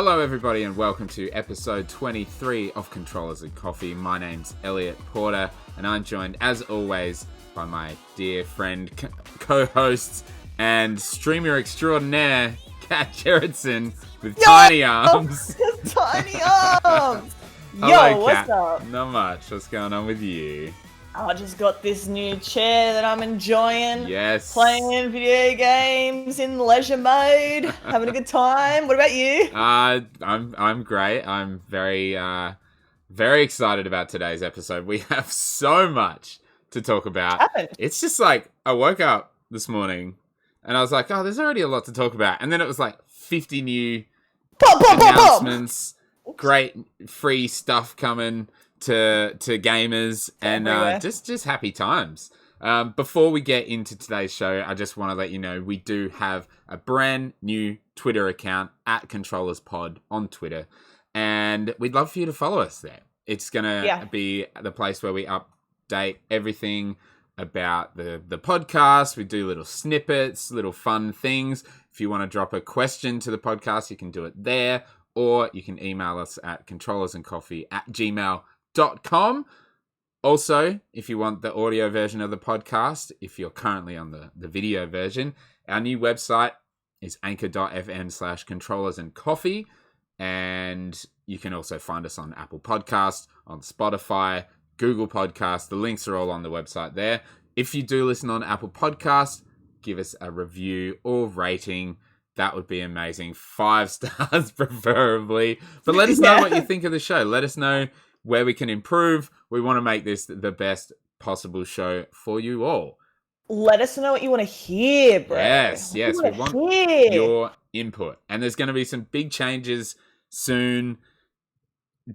Hello everybody and welcome to episode 23 of Controllers and Coffee. My name's Elliot Porter and I'm joined as always by my dear friend, co-host and streamer extraordinaire, Kat Gerritsen with tiny arms. Tiny arms! Hello, what's Kat. up? Not much. What's going on with you? I just got this new chair that I'm enjoying. Yes. Playing video games in leisure mode, having a good time. What about you? I'm great. I'm very excited about today's episode. We have so much to talk about. It's just like I woke up this morning and I was like, oh, there's already a lot to talk about. And then it was like 50 new announcements, great free stuff coming to gamers, and just happy times. Before we get into today's show, I just want to let you know we do have a brand new Twitter account at ControllersPod on Twitter, and we'd love for you to follow us there. It's gonna be the place where we update everything about the podcast. We do little snippets, little fun things. If you want to drop a question to the podcast, you can do it there, or you can email us at controllersandcoffee@gmail.com. Also, if you want the audio version of the podcast, if you're currently on the video version, our new website is anchor.fm/controllersandcoffee, and you can also find us on Apple Podcasts, on Spotify, Google Podcasts. The links are all on the website there. If you do listen on Apple Podcasts, give us a review or rating. That would be amazing. 5 stars preferably. But let us know what you think of the show. Let us know where we can improve. We want to make this the best possible show for you all. Let us know what you want to hear, bro. Yes. We want your input. And there's going to be some big changes soon,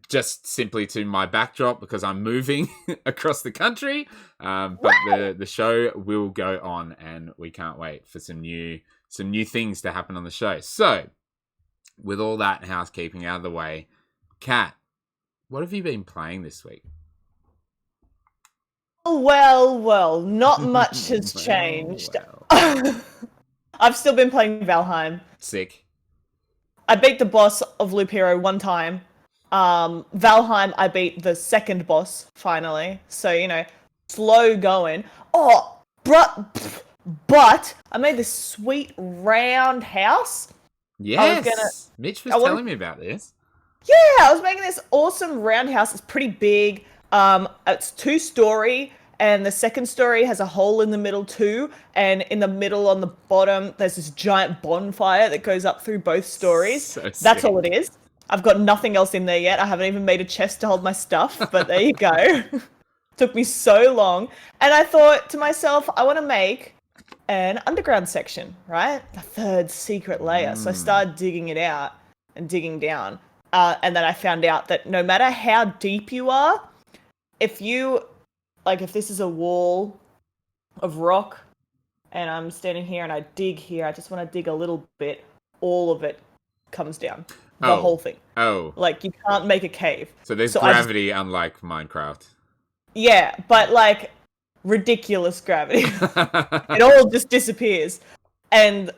just simply to my backdrop because I'm moving across the country. But the show will go on, and we can't wait for some new things to happen on the show. So, with all that housekeeping out of the way, Kat, what have you been playing this week? Well, not much has changed. I've still been playing Valheim. Sick. I beat the boss of Loop Hero one time. Valheim, I beat the second boss, finally. So, slow going. Oh, but I made this sweet round house. Yes! Mitch was telling me about this. Yeah, I was making this awesome roundhouse. It's pretty big. It's 2-story, and the second story has a hole in the middle too. And in the middle on the bottom, there's this giant bonfire that goes up through both stories. So that's all it is. I've got nothing else in there yet. I haven't even made a chest to hold my stuff, but there you go. Took me so long. And I thought to myself, I want to make an underground section, right? The third secret layer. So I started digging it out and digging down. And then I found out that no matter how deep you are, if this is a wall of rock and I'm standing here and I dig here, I just want to dig a little bit, all of it comes down. The whole thing. Oh. Like, you can't make a cave. So there's gravity unlike Minecraft. Yeah, but ridiculous gravity. It all just disappears. And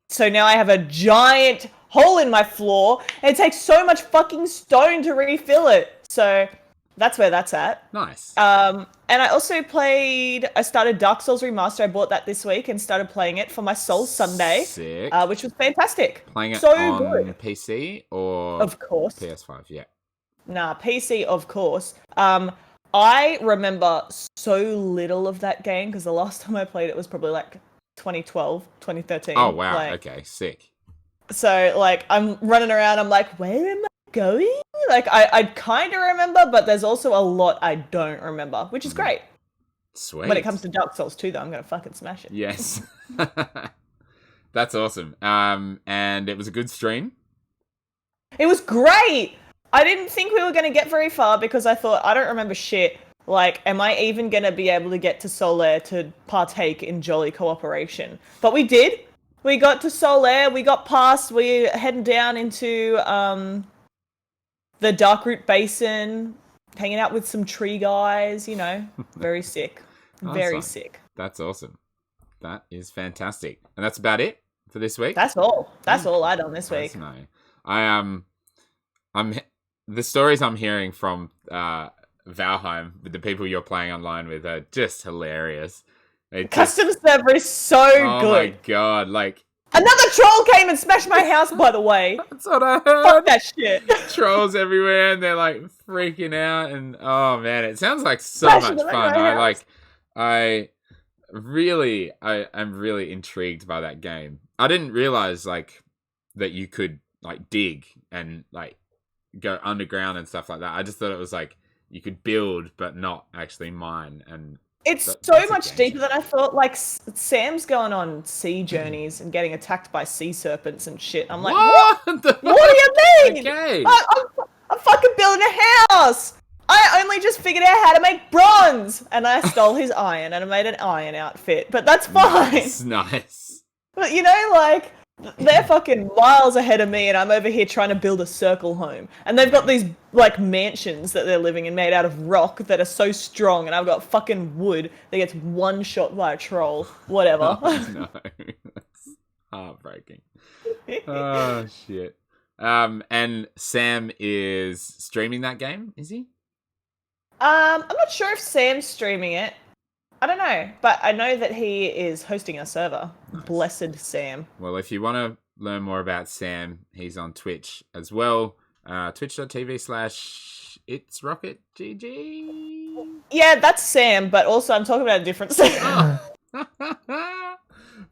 so now I have a giant hole in my floor, and it takes so much fucking stone to refill it. So that's where that's at. Nice. And I also started Dark Souls Remaster. I bought that this week and started playing it for my Soul Sunday. Sick. Which was fantastic. Playing it so on good. PC or of course PS5, yeah. Nah, PC, of course. I remember so little of that game because the last time I played it was probably 2012, 2013. Oh, wow. Okay, sick. So, I'm running around, I'm like, where am I going? I kind of remember, but there's also a lot I don't remember, which is great. Sweet. When it comes to Dark Souls 2, though, I'm going to fucking smash it. Yes. That's awesome. And it was a good stream? It was great! I didn't think we were going to get very far because I thought, I don't remember shit. Am I even going to be able to get to Solaire to partake in jolly cooperation? But we did. We got to Solaire, we got past, we're heading down into the Darkroot Basin, hanging out with some tree guys, very sick. Very sick. That's awesome. That is fantastic. And that's about it for this week? That's all. That's all I done this week. No. I I'm the stories I'm hearing from Valheim with the people you're playing online with are just hilarious. Custom server is so oh good. My god, like another troll came and smashed my house, by the way. That's what I heard. Fuck that shit. Trolls everywhere and they're like freaking out and oh man, it sounds like so much fun. I'm really intrigued by that game. I didn't realize like that you could like dig and like go underground and stuff like that. I just thought it was like you could build but not actually mine, and it's so much deeper than I thought. Like Sam's going on sea journeys and getting attacked by sea serpents and shit. I'm like, what? What do you mean? Okay. I'm fucking building a house. I only just figured out how to make bronze, and I stole his iron and I made an iron outfit. But that's fine. Nice. But you know, like they're fucking miles ahead of me, and I'm over here trying to build a circle home. And they've got these like mansions that they're living in made out of rock that are so strong, and I've got fucking wood that gets one shot by a troll. Whatever. Oh, no, that's heartbreaking. Oh shit. And Sam is streaming that game, is he? I'm not sure if Sam's streaming it. I don't know, but I know that he is hosting a server. Nice. Blessed Sam. Well, if you want to learn more about Sam, he's on Twitch as well. Twitch.tv/itsrocketgg. Yeah, that's Sam, but also I'm talking about a different Sam. Oh.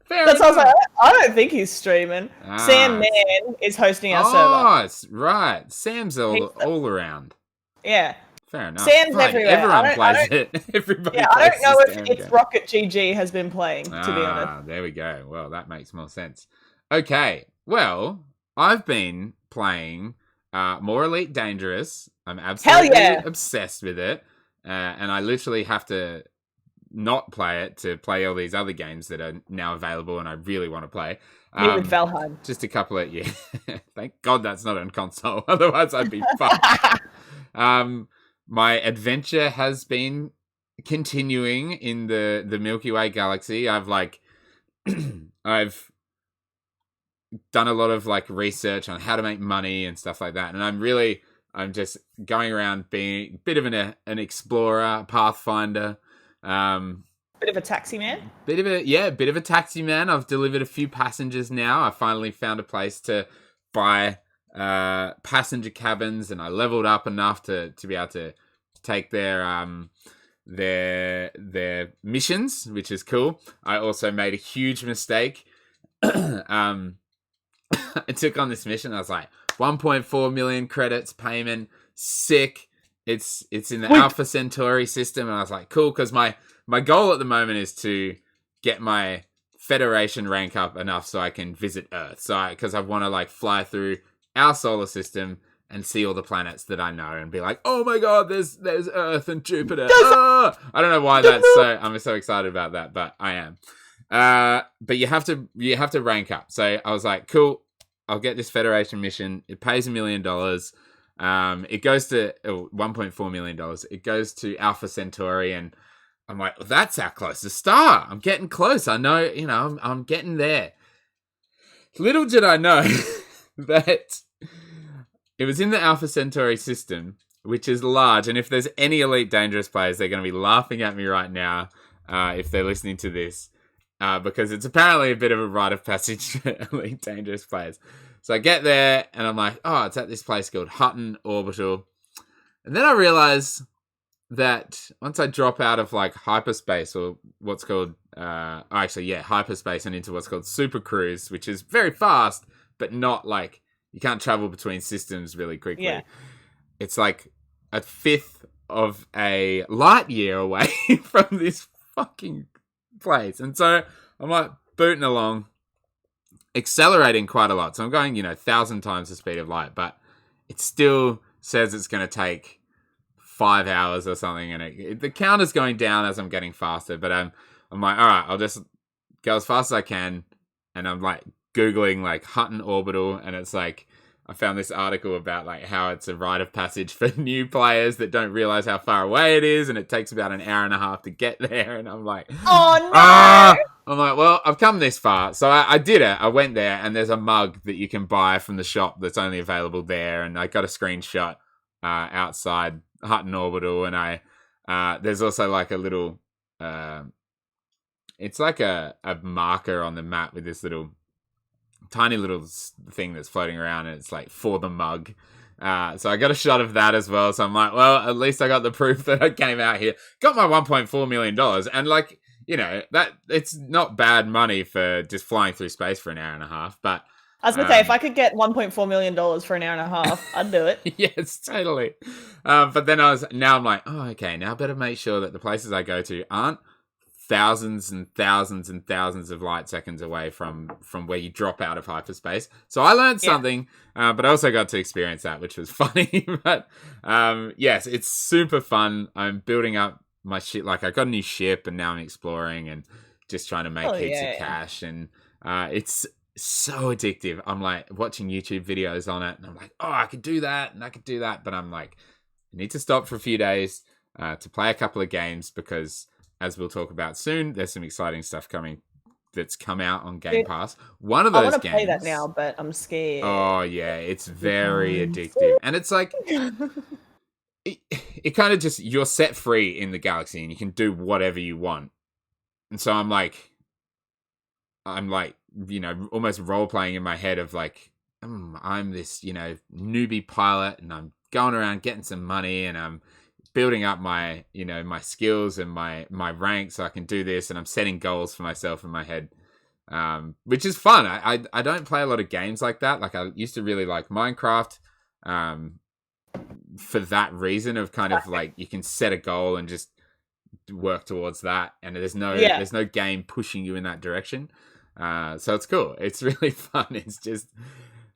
Fair enough. I was like, I don't think he's streaming. Sam Man is hosting our server. Oh, right. Sam's all around. Yeah. Fair enough. Sam's everywhere. Everyone plays it. Everybody plays I don't know if game. It's Rocket GG has been playing, to be honest. There we go. Well, that makes more sense. Okay. Well, I've been playing more Elite Dangerous. I'm absolutely obsessed with it. And I literally have to not play it to play all these other games that are now available and I really want to play. Me with Valheim. Just a couple of, thank God that's not on console. Otherwise I'd be fucked. My adventure has been continuing in the Milky Way galaxy. I've I've done a lot of like research on how to make money and stuff like that. And I'm just going around being a bit of an explorer, pathfinder. Bit of a taxi man? Bit of a taxi man. I've delivered a few passengers now. I finally found a place to buy passenger cabins, and I leveled up enough to be able to take their missions, which is cool. I also made a huge mistake. I took on this mission. I was like, 1.4 million credits payment, sick. It's in the Alpha Centauri system, and I was like, cool, because my goal at the moment is to get my Federation rank up enough so I can visit Earth. Because I want to like fly through our solar system and see all the planets that I know and be like, oh my god, there's Earth and Jupiter. I don't know why I'm so excited about that, but I am. But you have to rank up. So I was like, cool, I'll get this Federation mission. It pays $1 million. It goes to $1.4 million. It goes to Alpha Centauri, and I'm like, well, that's our closest star. I'm getting close. I know, I'm getting there. Little did I know that it was in the Alpha Centauri system, which is large. And if there's any Elite Dangerous players, they're going to be laughing at me right now if they're listening to this. Because it's apparently a bit of a rite of passage for Elite Dangerous players. So I get there, and I'm like, oh, it's at this place called Hutton Orbital. And then I realize that once I drop out of, like, hyperspace, or what's called, hyperspace, and into what's called Super Cruise, which is very fast, but not, like, you can't travel between systems really quickly. Yeah. It's, like, a fifth of a light year away from this fucking place. And so I'm like booting along, accelerating quite a lot. So I'm going, 1,000 times the speed of light, but it still says it's going to take 5 hours or something. And the counter's going down as I'm getting faster, but I'm like, all right, I'll just go as fast as I can. And I'm like Googling like Hutton Orbital, and it's like, I found this article about like how it's a rite of passage for new players that don't realize how far away it is, and it takes about an hour and a half to get there. And I'm like, oh no! I'm like, well, I've come this far. So I did it. I went there, and there's a mug that you can buy from the shop that's only available there. And I got a screenshot outside Hutton Orbital, and there's also like a little, it's like a marker on the map with this little tiny little thing that's floating around, and it's like for the mug. So I got a shot of that as well. So I'm like, well, at least I got the proof that I came out here, got my $1.4 million, and like, you know, that it's not bad money for just flying through space for an hour and a half. But I was gonna say, if I could get $1.4 million for an hour and a half, I'd do it. Yes, totally. But then I'm like, oh, okay, now I better make sure that the places I go to aren't thousands and thousands and thousands of light seconds away from where you drop out of hyperspace. So I learned something, but I also got to experience that, which was funny. But yes, it's super fun. I'm building up my shit. Like, I got a new ship, and now I'm exploring and just trying to make heaps of cash. And it's so addictive. I'm like watching YouTube videos on it, and I'm like, oh, I could do that, and I could do that. But I'm like, I need to stop for a few days to play a couple of games, because as we'll talk about soon, there's some exciting stuff coming that's come out on Game Pass. One of those games. I want to play that now, but I'm scared. Oh yeah, it's very addictive, and it's like it kind of just, you're set free in the galaxy, and you can do whatever you want. And so I'm like, you know, almost role playing in my head of like, I'm this, you know, newbie pilot, and I'm going around getting some money, and I'm building up my, you know, my skills and my rank so I can do this, and I'm setting goals for myself in my head, which is fun. I don't play a lot of games like that. Like, I used to really like Minecraft for that reason of kind of like, you can set a goal and just work towards that, and there's no game pushing you in that direction. So it's cool. It's really fun. It's just,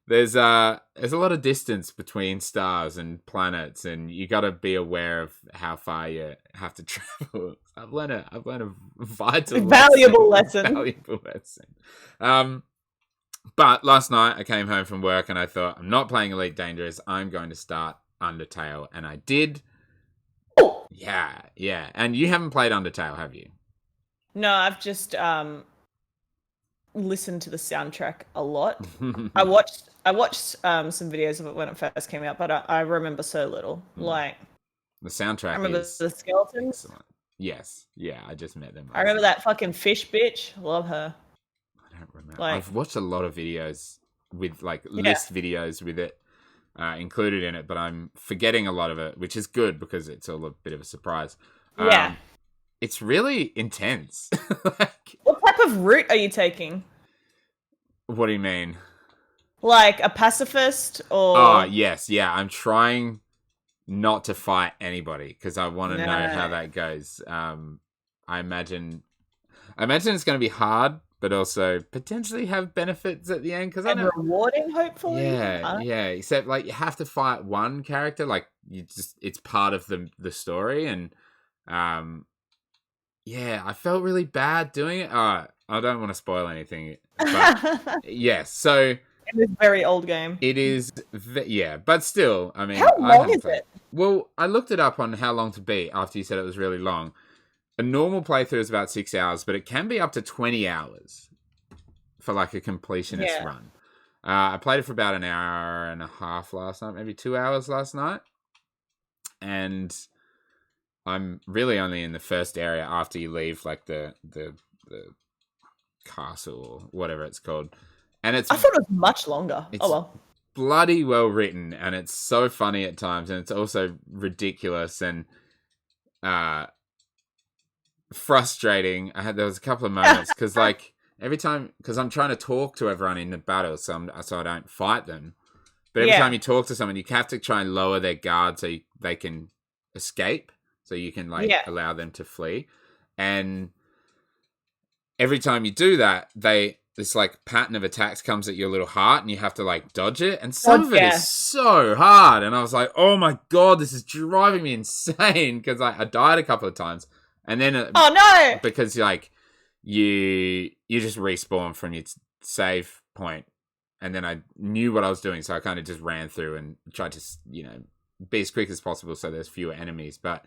there's a lot of distance between stars and planets, and you got to be aware of how far you have to travel. I've learned a valuable lesson. But last night I came home from work, and I thought, I'm not playing Elite Dangerous. I'm going to start Undertale, and I did. Yeah. And you haven't played Undertale, have you? No, I've just listened to the soundtrack a lot. I watched some videos of it when it first came out, but I remember so little. Like, the soundtrack. I remember the skeletons. Excellent. Yes, yeah, I just met them. I remember that fucking fish bitch. Love her. I don't remember. Like, I've watched a lot of videos with list videos with it included in it, but I'm forgetting a lot of it, which is good because it's all a bit of a surprise. It's really intense. What type of route are you taking? What do you mean? Like a pacifist, or? Oh, yes. Yeah, I'm trying not to fight anybody because I want to know how that goes. I imagine it's going to be hard, but also potentially have benefits at the end. And rewarding, hopefully. Yeah. Except, like, you have to fight one character. Like, it's part of the story, and yeah, I felt really bad doing it. I don't want to spoil anything, but yes. So it's a very old game. It is, but still, I mean, how long is it? Well, I looked it up on how long to beat after you said it was really long. A normal playthrough is about 6 hours, but it can be up to 20 hours for like a completionist run. I played it for about an hour and a half last night, maybe 2 hours last night, and I'm really only in the first area after you leave like the castle or whatever it's called. And I thought it was much longer. Oh well. Bloody well written, and it's so funny at times, and it's also ridiculous and frustrating. There was a couple of moments because like every time, because I'm trying to talk to everyone in the battle, so I don't fight them. But every time you talk to someone, you have to try and lower their guard so they can escape. So you can allow them to flee. And every time you do that, this like pattern of attacks comes at your little heart, and you have to like dodge it. And some of it is so hard. And I was like, oh my God, this is driving me insane. Because I died a couple of times. And then oh no, because like you just respawn from your save point. And then I knew what I was doing. So I kind of just ran through and tried to, be as quick as possible so there's fewer enemies. But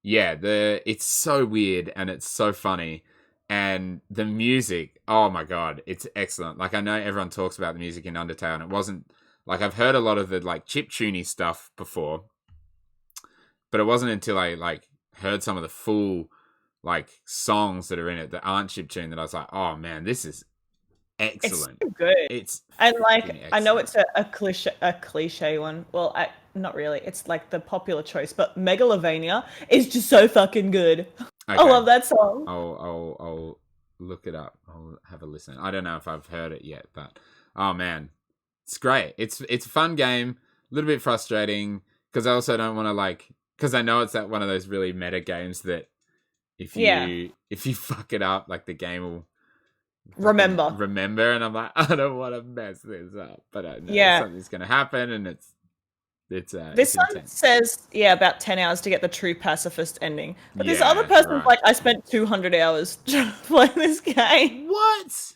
it's so weird and it's so funny, And the music, oh my god, it's excellent. Like, I know everyone talks about the music in Undertale, and it wasn't like, I've heard a lot of the like chiptune stuff before, but it wasn't until I like heard some of the full like songs that are in it that aren't chiptune that I was like, oh man, this is excellent. It's so good. It's And like, excellent. I know it's a cliche one. Well, not really. It's like the popular choice, but Megalovania is just so fucking good. Okay. I love that song. I'll look it up. I'll have a listen. I don't know if I've heard it yet, but oh man, it's great. It's a fun game. A little bit frustrating because I also don't want to like, because I know it's that one of those really meta games that if you fuck it up, like the game will remember, and I'm like, I don't want to mess this up, but I know something's gonna happen, and it's this one intense. Says about 10 hours to get the true pacifist ending, but this other person's like, I spent 200 hours trying to play this game. What?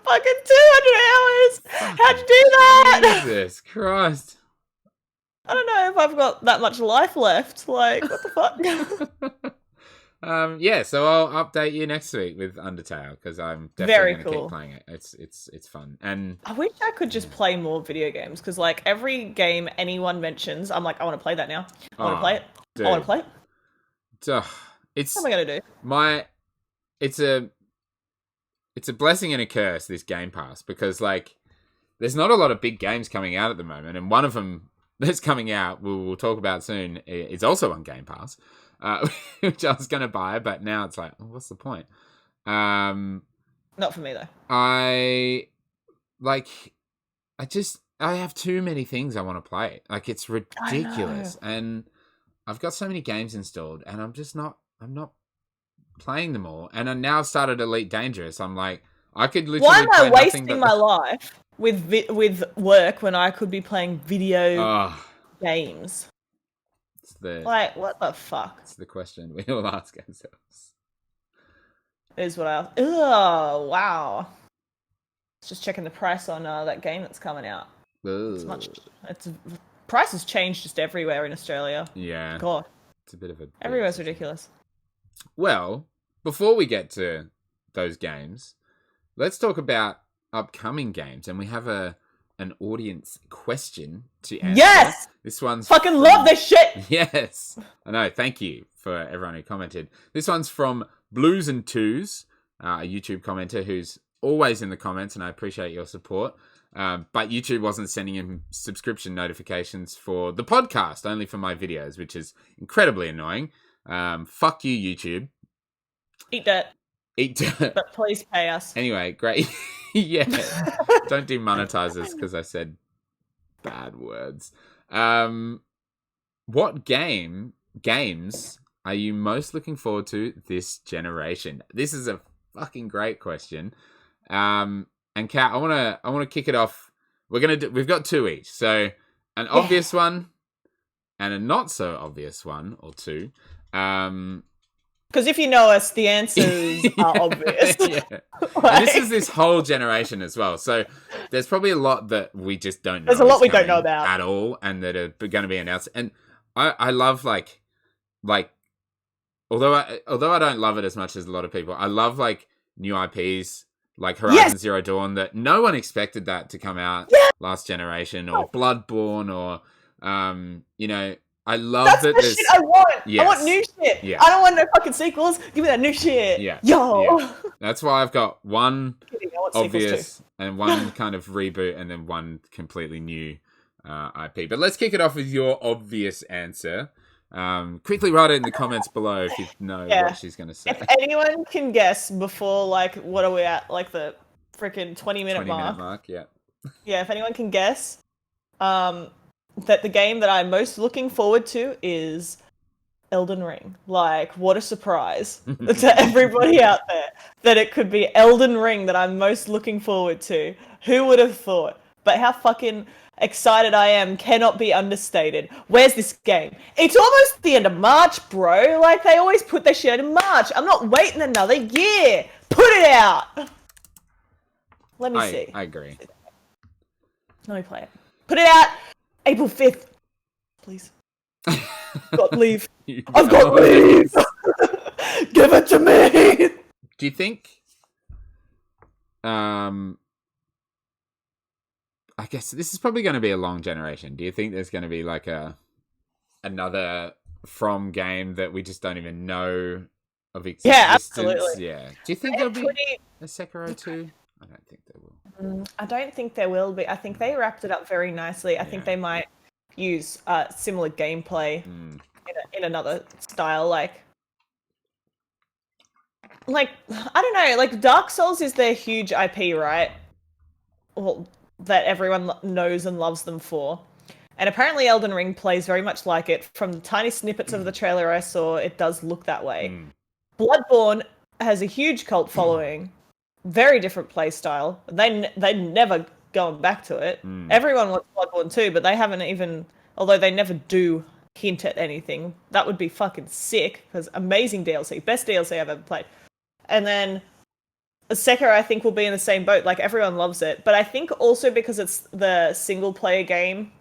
Fucking 200 hours. How'd you do that? Jesus Christ. I don't know if I've got that much life left. Like, what the fuck? So I'll update you next week with Undertale because I'm definitely going to keep playing it. It's fun, and I wish I could just play more video games because like every game anyone mentions, I'm like, I want to play that now. I want to play it. Dude. I want to play it. It's what am I going to do? It's a blessing and a curse, this Game Pass, because like there's not a lot of big games coming out at the moment, and one of them that's coming out we'll talk about soon is also on Game Pass. Which I was going to buy, but now it's like, what's the point? Not for me, though. I have too many things I want to play. Like, it's ridiculous. And I've got so many games installed, and I'm not playing them all. And I now started Elite Dangerous. I'm like, I could literally Why am I wasting my life with work when I could be playing video games? Like, what the fuck? It's the question we all ask ourselves. Is what I... Oh, wow. Just checking the price on that game that's coming out. Price has changed just everywhere in Australia. Yeah. God. It's a bit of a... Everywhere's ridiculous. Well, before we get to those games, let's talk about upcoming games. And we have an audience question to answer. Yes! This one's fucking love this shit! Yes! I know, thank you for everyone who commented. This one's from Blues and Twos, a YouTube commenter who's always in the comments, and I appreciate your support. But YouTube wasn't sending him subscription notifications for the podcast, only for my videos, which is incredibly annoying. Fuck you, YouTube. Eat dirt. Eat dirt. But please pay us. Anyway, great. Yeah. Don't demonetize us because I said bad words. What games are you most looking forward to this generation? This is a fucking great question. And Kat, I wanna kick it off. We've got two each. So an obvious one and a not so obvious one, or two. Because if you know us, the answers are obvious. Yeah. And this is this whole generation as well. So there's probably a lot that we just don't know. There's a lot we don't know about at all, and that are going to be announced. And I love like although I don't love it as much as a lot of people, I love like new IPs like Horizon Zero Dawn that no one expected that to come out last generation, or Bloodborne, or I love That's that. the shit I want. Yes. I want new shit. Yeah. I don't want no fucking sequels. Give me that new shit. Yeah. Yo. Yeah. That's why I've got one obvious and one kind of reboot, and then one completely new IP. But let's kick it off with your obvious answer. Quickly write it in the comments below if you know what she's going to say. If anyone can guess before, like, what are we at? Like the freaking 20-minute mark. Yeah. Yeah, if anyone can guess, that the game that I'm most looking forward to is Elden Ring. Like, what a surprise to everybody out there that it could be Elden Ring that I'm most looking forward to. Who would have thought? But how fucking excited I am cannot be understated. Where's this game? It's almost the end of March, bro. Like, they always put their shit in March. I'm not waiting another year. Put it out. Let me see. I agree. Let me play it. Put it out April 5th. Please. Got leave. I've got leave. Give it to me. Do you think I guess this is probably going to be a long generation. Do you think there's going to be like another From game that we just don't even know of existence? Yeah, absolutely. Yeah. Do you think there'll be a Sekiro 2? I don't think there will. I don't think there will be. I think they wrapped it up very nicely. I think they might use similar gameplay in another style, like I don't know, like Dark Souls is their huge IP, right? Well, that everyone knows and loves them for. And apparently Elden Ring plays very much like it. From the tiny snippets of the trailer I saw, it does look that way. Bloodborne has a huge cult following. Very different play style. They never going back to it. Everyone wants Bloodborne too, but they haven't even, although they never do hint at anything. That would be fucking sick, because amazing DLC. Best DLC I've ever played. And then Sekiro, I think, will be in the same boat. Like, everyone loves it. But I think also because it's the single-player game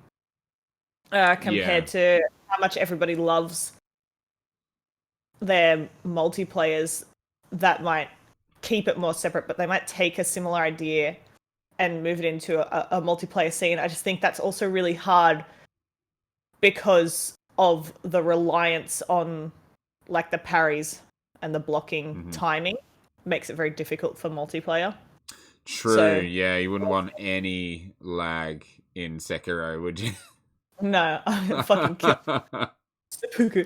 compared to how much everybody loves their multiplayers, that might keep it more separate, but they might take a similar idea and move it into a multiplayer scene. I just think that's also really hard because of the reliance on, like, the parries and the blocking timing. Makes it very difficult for multiplayer. True, so, yeah, you wouldn't want any lag in Sekiro, would you? No, I fucking kill seppuku.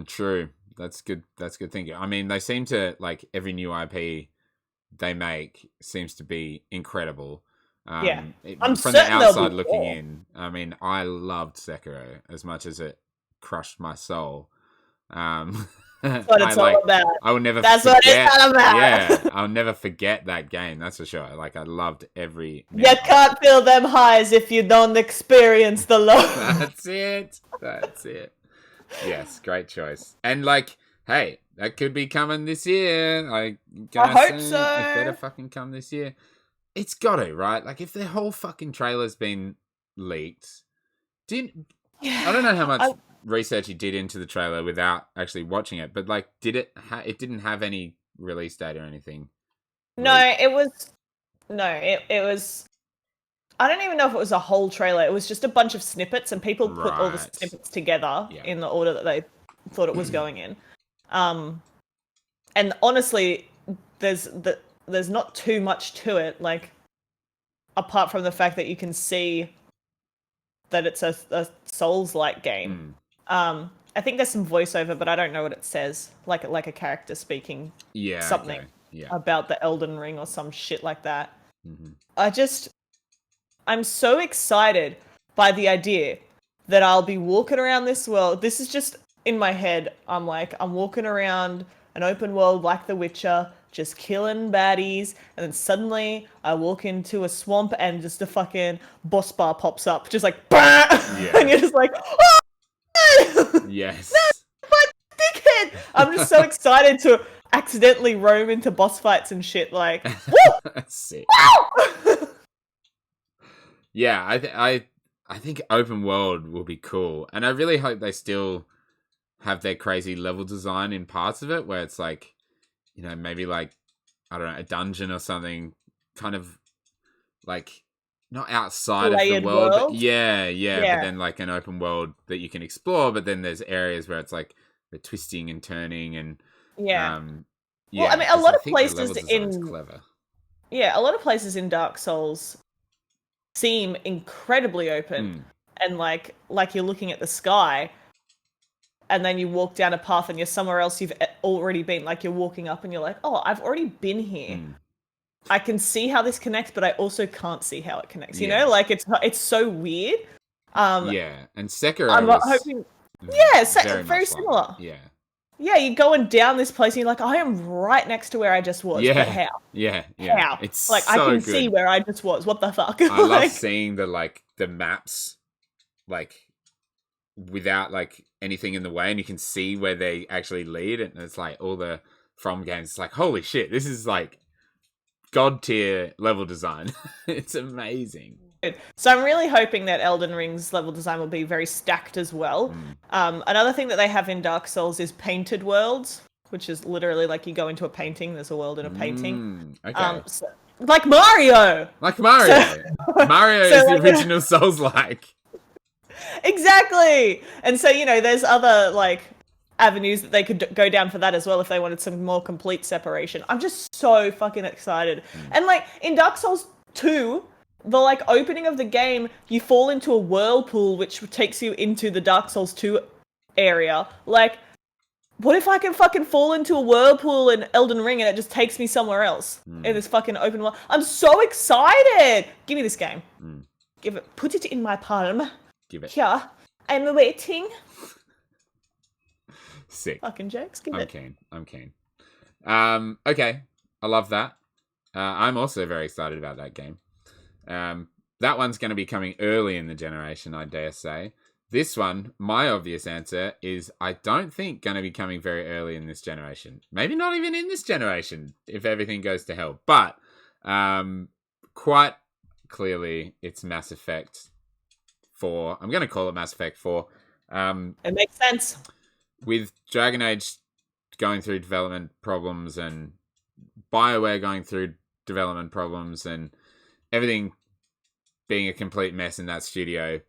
True. That's good thinking. I mean, they seem to, like, every new IP they make seems to be incredible. I'm from the outside looking in, I mean, I loved Sekiro as much as it crushed my soul. That's what it's all about. I will never That's forget, what it's all about. Yeah, I'll never forget that game. That's for sure. Like, I loved every. You can't feel them highs if you don't experience the lows. That's it. Yes, great choice. And, like, hey, that could be coming this year. I hope so. It better fucking come this year. It's got to, right? Like, if the whole fucking trailer's been leaked, I don't know how much research you did into the trailer without actually watching it, but, like, did it? It didn't have any release date or anything. No, it was. I don't even know if it was a whole trailer. It was just a bunch of snippets, and people put all the snippets together in the order that they thought it was going in. And honestly, there's not too much to it, like, apart from the fact that you can see that it's a Souls-like game. I think there's some voiceover, but I don't know what it says. Like a character speaking something about the Elden Ring or some shit like that. I'm so excited by the idea that I'll be walking around this world. This is just in my head. I'm walking around an open world like The Witcher, just killing baddies, and then suddenly I walk into a swamp and just a fucking boss bar pops up, just like, bah! And you're just like, oh! Yes. No, but dickhead! I'm just so excited to accidentally roam into boss fights and shit, like, woo! That's it. Wow! Yeah, I think open world will be cool, and I really hope they still have their crazy level design in parts of it, where it's like, you know, maybe like, I don't know, a dungeon or something, kind of like not outside layered of the world, world? But yeah, but then like an open world that you can explore, but then there's areas where it's like the twisting and turning and well, I mean, a lot of places clever. Yeah, a lot of places in Dark Souls seem incredibly open, and like you're looking at the sky, and then you walk down a path and you're somewhere else you've already been. Like, you're walking up and you're like, oh, I've already been here. I can see how this connects, but I also can't see how it connects. You know, like, it's so weird. And Sekiro I'm hoping. Very similar. Yeah, you're going down this place and you're like, I am right next to where I just was. But how? How? It's like, so I can good. see where I just was. What the fuck? I love seeing the maps, like, without like anything in the way, and you can see where they actually lead, and it's like all the From games. It's like, holy shit, this is like god tier level design. It's amazing. So I'm really hoping that Elden Ring's level design will be very stacked as well. Another thing that they have in Dark Souls is painted worlds, which is literally like you go into a painting. There's a world in a painting. Okay. Like Mario. Like Mario. Mario is the original Souls-like. Exactly. And so, there's other like avenues that they could go down for that as well if they wanted some more complete separation. I'm just so fucking excited. And like in Dark Souls 2, the like opening of the game, you fall into a whirlpool which takes you into the Dark Souls 2 area. Like, what if I can fucking fall into a whirlpool in Elden Ring and it just takes me somewhere else in this fucking open world? I'm so excited. Give me this game. Put it in my palm. Give it. Here, I'm waiting. Sick. Fucking jokes. I'm keen. Okay. I love that. I'm also very excited about that game. That one's going to be coming early in the generation, I dare say. This one, my obvious answer is I don't think going to be coming very early in this generation. Maybe not even in this generation if everything goes to hell. But quite clearly it's Mass Effect 4. I'm going to call it Mass Effect 4. It makes sense. With Dragon Age going through development problems and BioWare going through development problems and everything being a complete mess in that studio,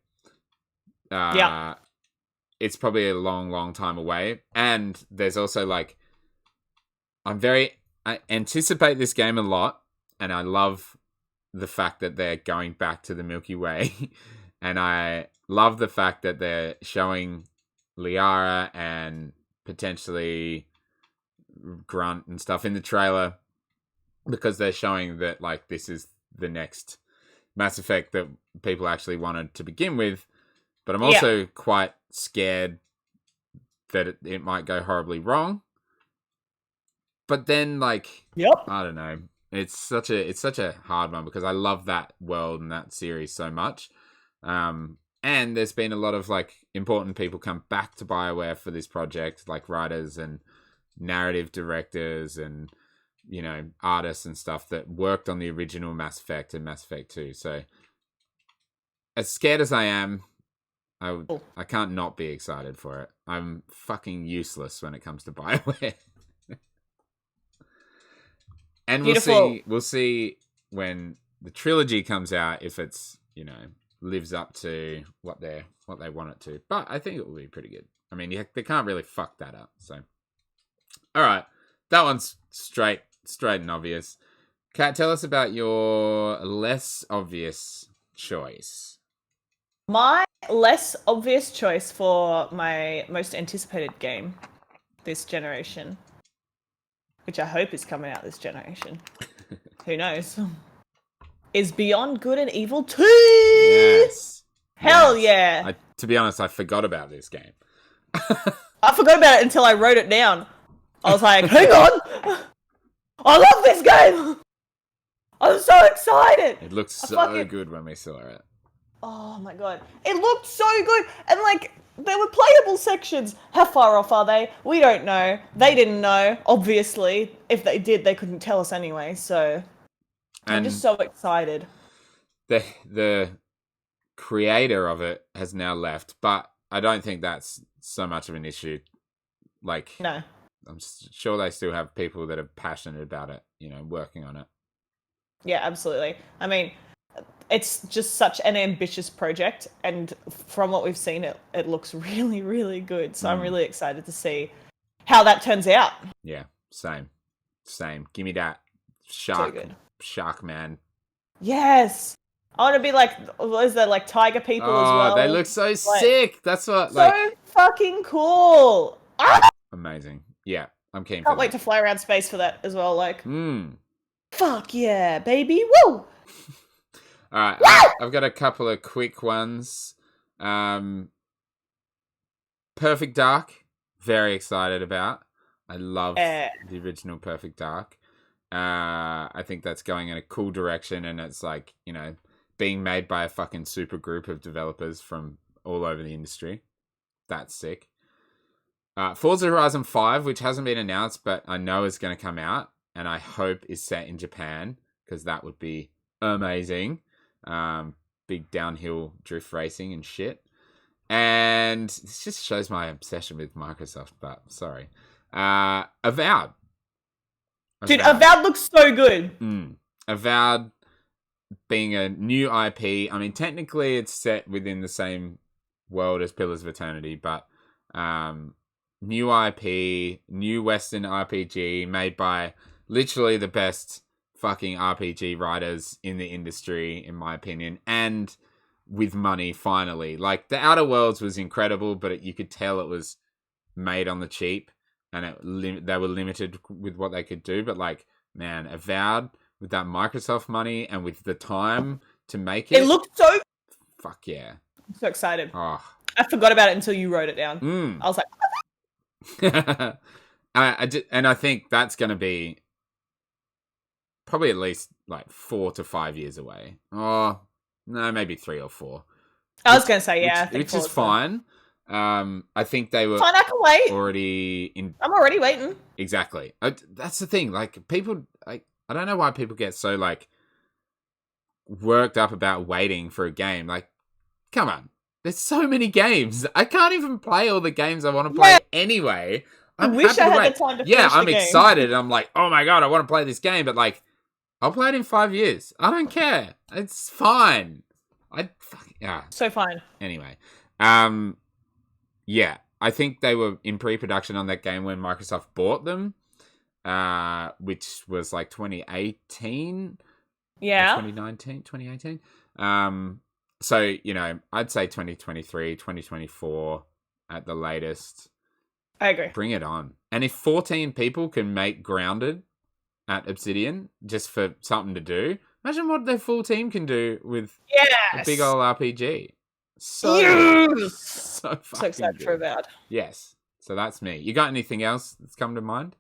it's probably a long, long time away. And there's also like, I anticipate this game a lot, and I love the fact that they're going back to the Milky Way, and I love the fact that they're showing Liara and potentially Grunt and stuff in the trailer, because they're showing that like this is the next Mass Effect that people actually wanted to begin with. But I'm also quite scared that it might go horribly wrong. But then, like, I don't know. It's such a hard one because I love that world and that series so much. And there's been a lot of like important people come back to BioWare for this project, like writers and narrative directors and artists and stuff that worked on the original Mass Effect and Mass Effect 2. So as scared as I am, I can't not be excited for it. I'm fucking useless when it comes to BioWare. And we'll see when the trilogy comes out if it's, lives up to what they want it to. But I think it will be pretty good. I mean, they can't really fuck that up. So, all right, that one's straight and obvious. Kat, tell us about your less obvious choice. My less obvious choice for my most anticipated game this generation, which I hope is coming out this generation. Who knows? Is Beyond Good and Evil 2! Yes. Hell yeah! To be honest, I forgot about this game. I forgot about it until I wrote it down. I was like, hang on! I love this game! I'm so excited! It looked so good when we saw it. Oh my god. It looked so good! And like, there were playable sections. How far off are they? We don't know. They didn't know, obviously. If they did, they couldn't tell us anyway, so... I'm just so excited. The creator of it has now left, but I don't think that's so much of an issue. Like, no. I'm sure they still have people that are passionate about it, working on it. Yeah, absolutely. I mean, it's just such an ambitious project, and from what we've seen, it looks really, really good. So I'm really excited to see how that turns out. Yeah, same. Give me that shark man. Yes. I want to be like, is there like tiger people as well? They look so sick. That's what, so fucking cool. Amazing. Yeah, I'm keen. Can't wait to fly around space for that as well. Like, fuck yeah, baby. Woo! All right, I've got a couple of quick ones. Perfect Dark, very excited about. I love the original Perfect Dark. I think that's going in a cool direction, and it's like, being made by a fucking super group of developers from all over the industry. That's sick. Forza Horizon 5, which hasn't been announced, but I know is going to come out, and I hope is set in Japan, because that would be amazing. Big downhill drift racing and shit. And this just shows my obsession with Microsoft, but sorry. Avowed. Dude, Avowed looks so good. Avowed being a new IP. I mean, technically it's set within the same world as Pillars of Eternity, but new IP, new Western RPG made by literally the best fucking RPG writers in the industry, in my opinion, and with money finally. Like, The Outer Worlds was incredible, but you could tell it was made on the cheap, and they were limited with what they could do. But like, man, Avowed with that Microsoft money and with the time to make it, it looked so. Fuck yeah! I'm so excited. Oh, I forgot about it until you wrote it down. I was like, and I think that's going to be probably at least like 4 to 5 years away. Oh no, maybe 3 or 4. I was going to say, yeah, which is fine. I think they were fine. I can wait. I'm already waiting. Exactly. That's the thing. Like, people, like, I don't know why people get so like worked up about waiting for a game. Like, come on, there's so many games. I can't even play all the games I want to play anyway. I wish I had the time to finish I'm the game. excited. I'm like, oh my god, I want to play this game, but like, I'll play it in 5 years. I don't care. It's fine. So fine. Anyway, yeah, I think they were in pre-production on that game when Microsoft bought them, which was like 2018. Yeah. 2019, 2018. So, you know, I'd say 2023, 2024 at the latest. I agree. Bring it on. And if 14 people can make Grounded at Obsidian just for something to do, imagine what their full team can do with a big old RPG. So fucking excited good. for Avowed. Yes. So that's me. You got anything else that's come to mind?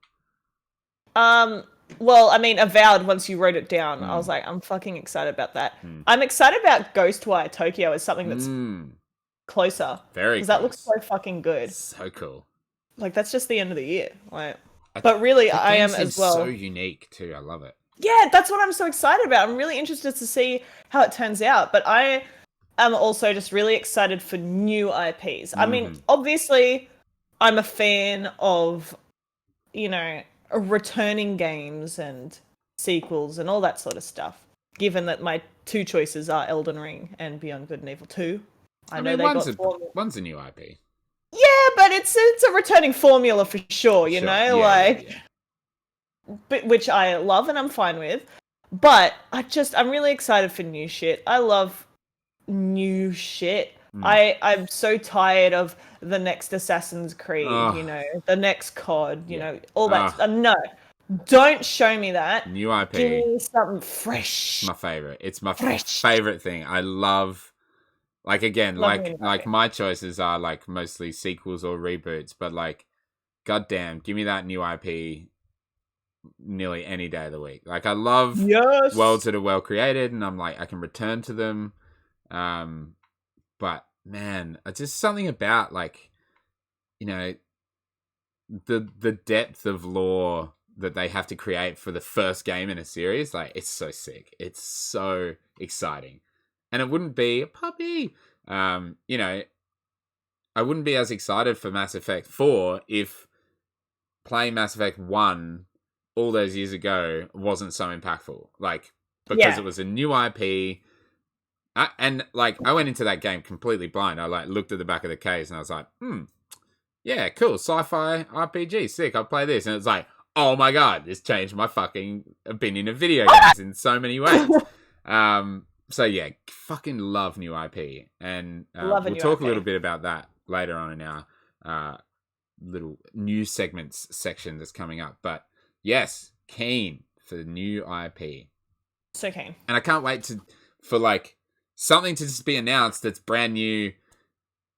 Well, I mean, Avowed, once you wrote it down, I was like, I'm fucking excited about that. I'm excited about Ghostwire Tokyo as something that's closer. Very because that looks so fucking good. So cool. Like, that's just the end of the year. Like, but really, I am as well. So unique too. I love it. Yeah, that's what I'm so excited about. I'm really interested to see how it turns out. But I am also just really excited for new IPs. I mean, obviously, I'm a fan of, you know, returning games and sequels and all that sort of stuff. Given that my two choices are Elden Ring and Beyond Good and Evil 2. I know one's a new IP. Yeah, but it's a returning formula for sure, you know, but which I love and I'm fine with. But I'm really excited for new shit. I love new shit. I'm so tired of the next Assassin's Creed, you know, the next COD, you know, all that. No, don't show me that. New IP. Give me something fresh. It's my favorite. It's my favorite thing. I love, like, again, like my choices are like mostly sequels or reboots, but like, goddamn, give me that new IP nearly any day of the week. Like, I love worlds that are well created, and I'm like, I can return to them. But man, it's just something about, like, you know, the depth of lore that they have to create for the first game in a series. Like, it's so sick. It's so exciting. And it wouldn't be a puppy. You know, I wouldn't be as excited for Mass Effect 4 if playing Mass Effect 1 all those years ago wasn't so impactful. Like, because it was a new IP. And like, I went into that game completely blind. I like looked at the back of the case and I was like, yeah, cool, sci-fi RPG, sick, I'll play this. And it's like, oh my god, this changed my fucking opinion of video games in so many ways. So yeah, fucking love new IP. And we'll talk a little bit about that later on in our little news segments section that's coming up. But yes, keen for the new IP. So keen. And I can't wait for like something to just be announced that's brand new,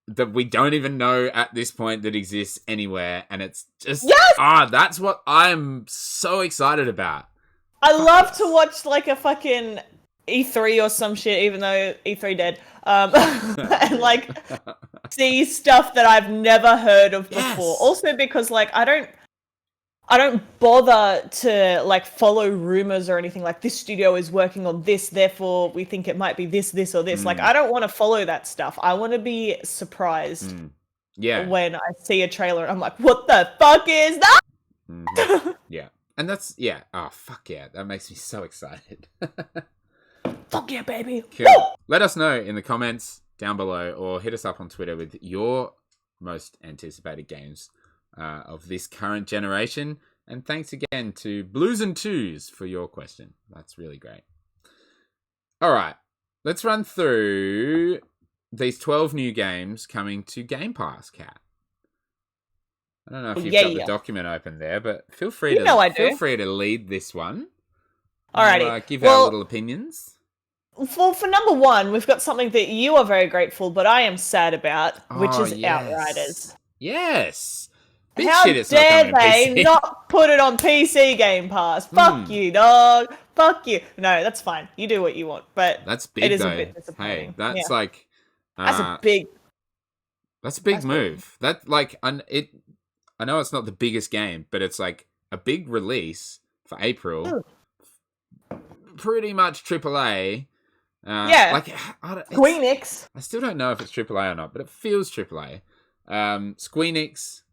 that we don't even know at this point that exists anywhere, and it's just that's what I'm so excited about. I love to watch like a fucking E3 or some shit, even though E3 dead, and like see stuff that I've never heard of before. Also because like I don't bother to like follow rumors or anything like this studio is working on this, therefore we think it might be this or this. Like, I don't want to follow that stuff. I want to be surprised Yeah. when I see a trailer. I'm like, what the fuck is that? Mm-hmm. Yeah. And that's, yeah. Oh, fuck yeah. That makes me so excited. Fuck yeah, baby. Cool. Woo! Let us know in the comments down below or hit us up on Twitter with your most anticipated games of this current generation. And thanks again to Blues and Twos for your question. That's really great. All right. Let's run through these 12 new games coming to Game Pass, Kat. I don't know if you've got the document open there, but feel free to lead this one. Alrighty. Give our little opinions. Well, for number one, we've got something that you are very grateful, but I am sad about, which is Outriders. Yes. Big How dare they not put it on PC Game Pass? Fuck you, dog. Fuck you. No, that's fine. You do what you want, but that's big, it is a bit disappointing. Hey, that's like that's a big move. That like I know it's not the biggest game, but it's like a big release for April. Pretty much AAA. Like Squeenix. I still don't know if it's AAA or not, but it feels AAA. Squeenix,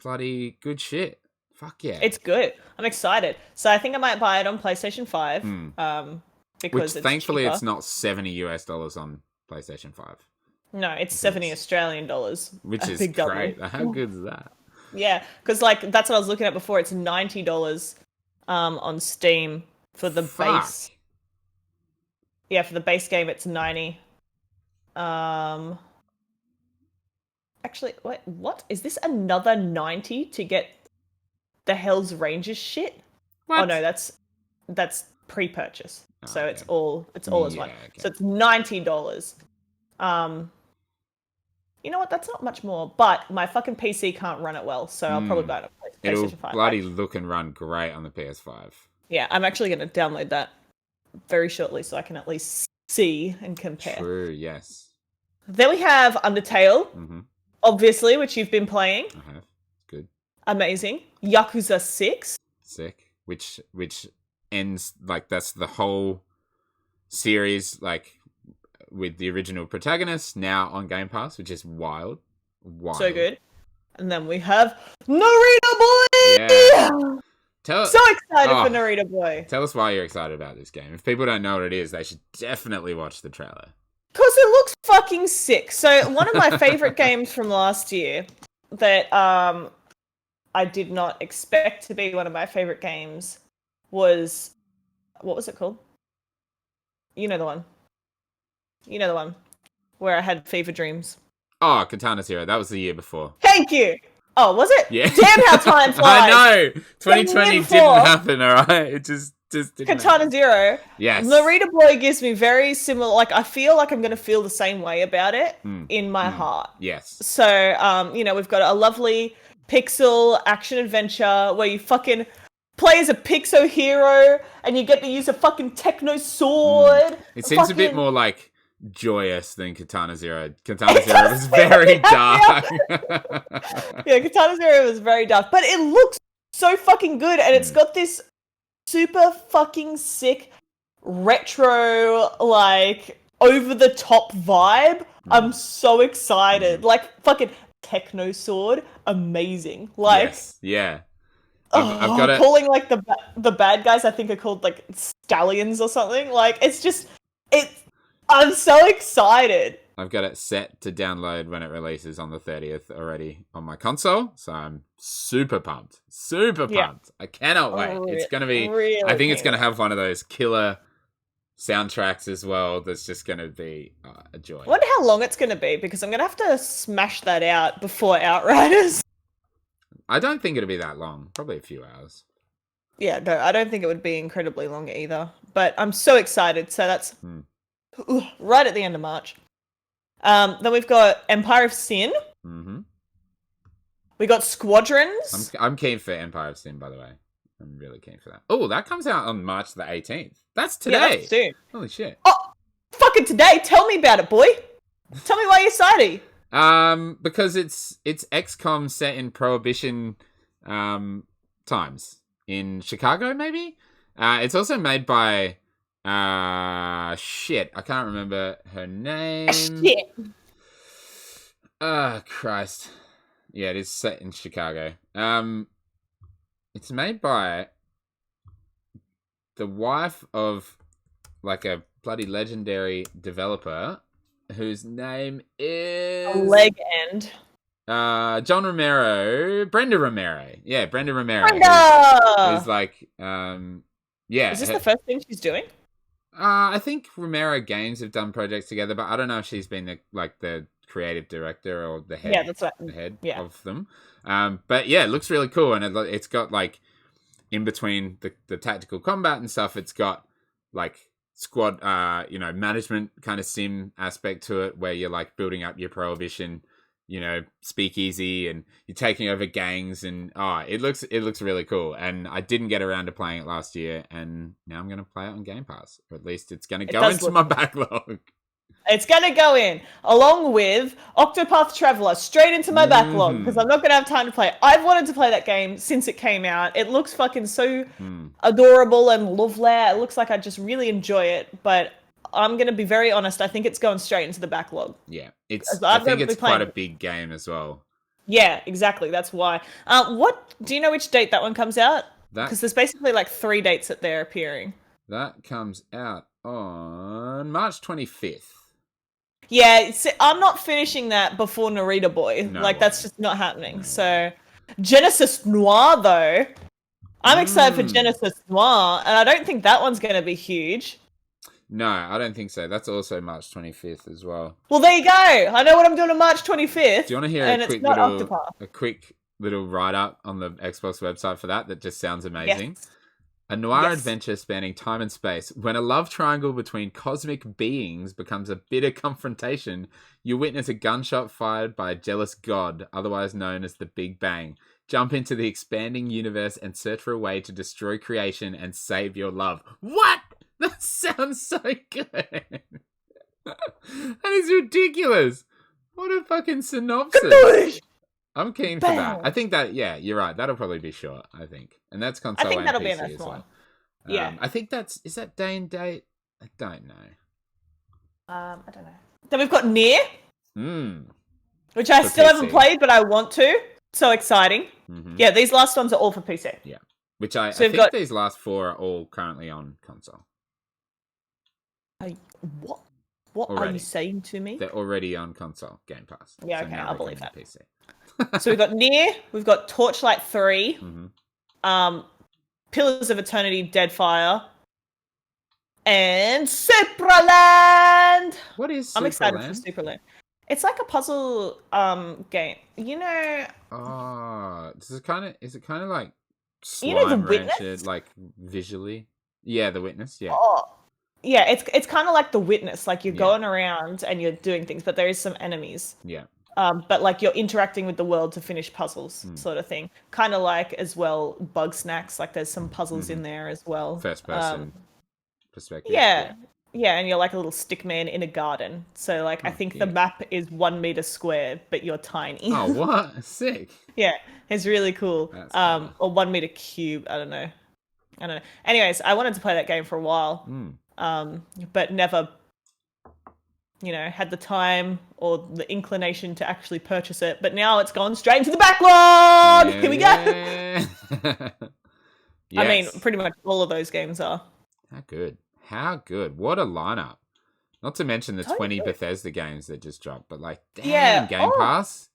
bloody good shit. Fuck yeah, it's good. I'm excited. So I think I might buy it on PlayStation 5. Because which thankfully cheaper. It's not $70 on PlayStation 5. No, it's 70 Australian dollars. Which is great. How good is that? Yeah, because like that's what I was looking at before. It's $90 on Steam for the base. Yeah, for the base game it's 90. Actually, wait, what? Is this another 90 to get the Hell's Rangers shit? What? Oh no, that's pre-purchase. So it's all as one. Okay. So it's $90. You know what? That's not much more, but my fucking PC can't run it well, so I'll probably buy it on PlayStation 5. It'll bloody look and run great on the PS5. Yeah, I'm actually going to download that very shortly so I can at least see and compare. True, yes. Then we have Undertale, obviously, which you've been playing. I have. Good. Amazing. Yakuza 6. Sick. Which ends, like, that's the whole series, like, with the original protagonist now on Game Pass, which is wild. So good. And then we have Narita Boy! Yeah. So excited for Narita Boy. Tell us why you're excited about this game. If people don't know what it is, they should definitely watch the trailer. Because it looks fucking sick. So one of my favorite games from last year that I did not expect to be one of my favorite games was... What was it called? You know the one. Where I had fever dreams. Oh, Katana Zero. That was the year before. Thank you. Oh, was it? Yeah. Damn how time flies. I know. 2020 didn't happen, all right? It just didn't Katana happen. Zero. Yes. Narita Boy gives me very similar... Like, I feel like I'm going to feel the same way about it in my heart. Yes. So, we've got a lovely pixel action-adventure where you fucking... play as a Pixo hero, and you get to use a fucking techno sword. It seems a bit more like joyous than Katana Zero. Katana Zero was very dark. Yeah, Katana Zero was very dark, but it looks so fucking good, and it's got this super fucking sick retro, like over the top vibe. I'm so excited. Like fucking techno sword, amazing. Like yeah. I've got calling like the bad guys I think are called like stallions or something. Like I'm so excited. I've got it set to download when it releases on the 30th already on my console, so I'm super pumped. I cannot wait. It's going to be I think it's going to have one of those killer soundtracks as well that's just going to be a joy. I wonder how long it's going to be because I'm going to have to smash that out before Outriders. I don't think it'll be that long. Probably a few hours. Yeah, no, I don't think it would be incredibly long either. But I'm so excited. So that's right at the end of March. Then we've got Empire of Sin. Mm-hmm. We got Squadrons. I'm keen for Empire of Sin, by the way. I'm really keen for that. Oh, that comes out on March the 18th. That's today. Yeah, that's soon. Holy shit. Oh, fucking today. Tell me about it, boy. Tell me why you're excited. Because it's XCOM set in Prohibition times in Chicago, maybe. It's also made by I can't remember her name. Shit. Christ. Yeah, it is set in Chicago. It's made by the wife of like a bloody legendary developer whose name A is leg end. John Romero, Brenda Romero. Yeah, Brenda Romero. Who's Brenda! like yeah. Is this the first thing she's doing? I think Romero Games have done projects together, but I don't know if she's been the creative director or the head. Yeah, that's right. The head Yeah. of them. But yeah, it looks really cool, and it's got like in between the tactical combat and stuff, it's got like squad, management kind of sim aspect to it, where you're like building up your prohibition, speakeasy, and you're taking over gangs, and it looks really cool. And I didn't get around to playing it last year, and now I'm going to play it on Game Pass, or at least it's going to go into my backlog. It's going to go in, along with Octopath Traveler, straight into my backlog, because I'm not going to have time to play it. I've wanted to play that game since it came out. It looks fucking so adorable and lovely. It looks like I just really enjoy it, but I'm going to be very honest. I think it's going straight into the backlog. Yeah, I think it's quite a big game as well. Yeah, exactly. That's why. Do you know which date that one comes out? Because there's basically like 3 dates that they're appearing. That comes out on March 25th. Yeah, I'm not finishing that before Narita Boy. No that's just not happening. No. So, Genesis Noir, though. I'm excited for Genesis Noir, and I don't think that one's going to be huge. No, I don't think so. That's also March 25th as well. Well, there you go. I know what I'm doing on March 25th. Do you want to hear a quick little write-up on the Xbox website for that just sounds amazing? Yes. A noir adventure spanning time and space. When a love triangle between cosmic beings becomes a bitter confrontation, you witness a gunshot fired by a jealous god, otherwise known as the Big Bang. Jump into the expanding universe and search for a way to destroy creation and save your love. What? That sounds so good. That is ridiculous. What a fucking synopsis. I'm keen for that. I think that, yeah, you're right. That'll probably be short, I think. And that's console and PC be a nice as well. Yeah. I think is that day and date? I don't know. I don't know. Then we've got Nier. Which I still haven't played, but I want to. So exciting. Mm-hmm. Yeah, these last ones are all for PC. Yeah. Which I think these last 4 are all currently on console. What? What are you saying to me? They're already on console, Game Pass. Yeah, okay, I'll believe that. PC. So we've got Nier, we've got Torchlight 3, Pillars of Eternity, Deadfire, and Supraland! What is Supraland? I'm excited for Supraland. It's like a puzzle game. Is it kind of like Slime The Witness? Like visually? Yeah, The Witness, yeah. Oh. Yeah, it's kind of like The Witness. Like you're going around and you're doing things, but there is some enemies. Yeah. But like you're interacting with the world to finish puzzles, sort of thing. Kind of like as well Bug Snacks. Like there's some puzzles in there as well. First person perspective. Yeah, and you're like a little stick man in a garden. So like I think the map is 1 meter square, but you're tiny. Oh, what? Sick. Yeah, it's really cool. Cool. Or 1 meter cube. I don't know. Anyways, I wanted to play that game for a while. But never, had the time or the inclination to actually purchase it. But now it's gone straight into the backlog. Yeah, here we go. Yes. I mean, pretty much all of those games are. How good. What a lineup. Not to mention the 20 Bethesda games that just dropped, but Game Pass.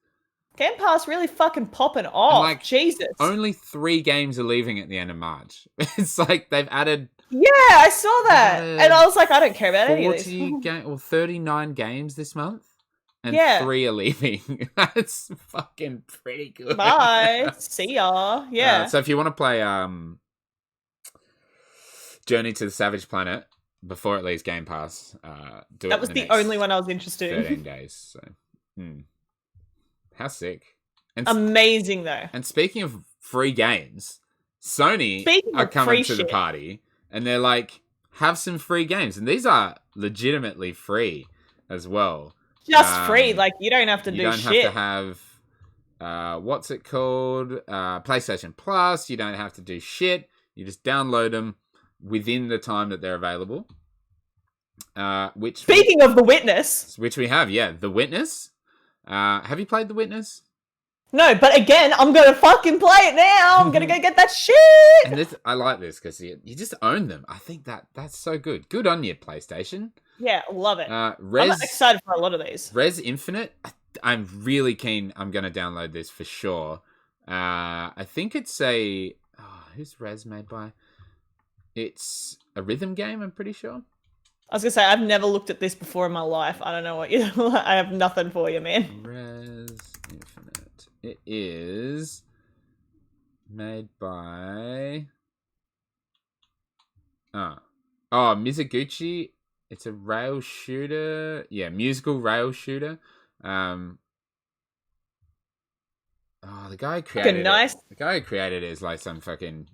Game Pass really fucking popping off. Jesus. Only 3 games are leaving at the end of March. It's like they've added... Yeah, I saw that. And I was like, I don't care about any of this. 39 games this month. And 3 are leaving. That's fucking pretty good. Bye. See ya. Yeah. So if you want to play Journey to the Savage Planet before it leaves Game Pass, do it. That was the only one I was interested in. 13 days. So, How sick. And amazing, though. And speaking of free games, Sony are coming to the party. And they're like, have some free games. And these are legitimately free as well. Just free. Like, you don't have to do shit. You don't have to have, what's it called? PlayStation Plus. You don't have to do shit. You just download them within the time that they're available. Speaking of The Witness. Which we have, The Witness. Have you played The Witness? No, but again, I'm gonna fucking play it now. I'm gonna go get that shit. And I like this because you just own them. I think that's so good. Good on you, PlayStation. Yeah, love it. I'm Res excited for a lot of these. Res Infinite. I'm really keen. I'm gonna download this for sure. I think it's who's Res made by? It's a rhythm game. I'm pretty sure. I was gonna say I've never looked at this before in my life. I don't know what you. I have nothing for you, man. Res Infinite. It is made by. Mizuguchi. It's a rail shooter. Yeah, musical rail shooter. The guy who created nice. The guy who created it is like some fucking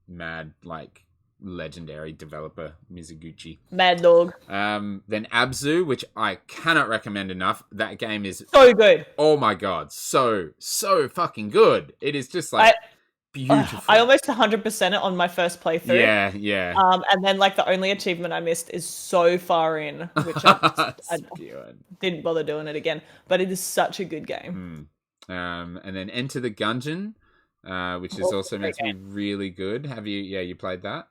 mad, like legendary developer, Mizuguchi. Mad dog. Then Abzu, which I cannot recommend enough. That game is so good. Oh my god, so fucking good. It is just like beautiful. I almost 100% it on my first playthrough. Yeah. And then like the only achievement I missed is so far in, which I didn't bother doing it again. But it is such a good game. And then Enter the Gungeon, which is also meant to be really good. Have you? Yeah, you played that?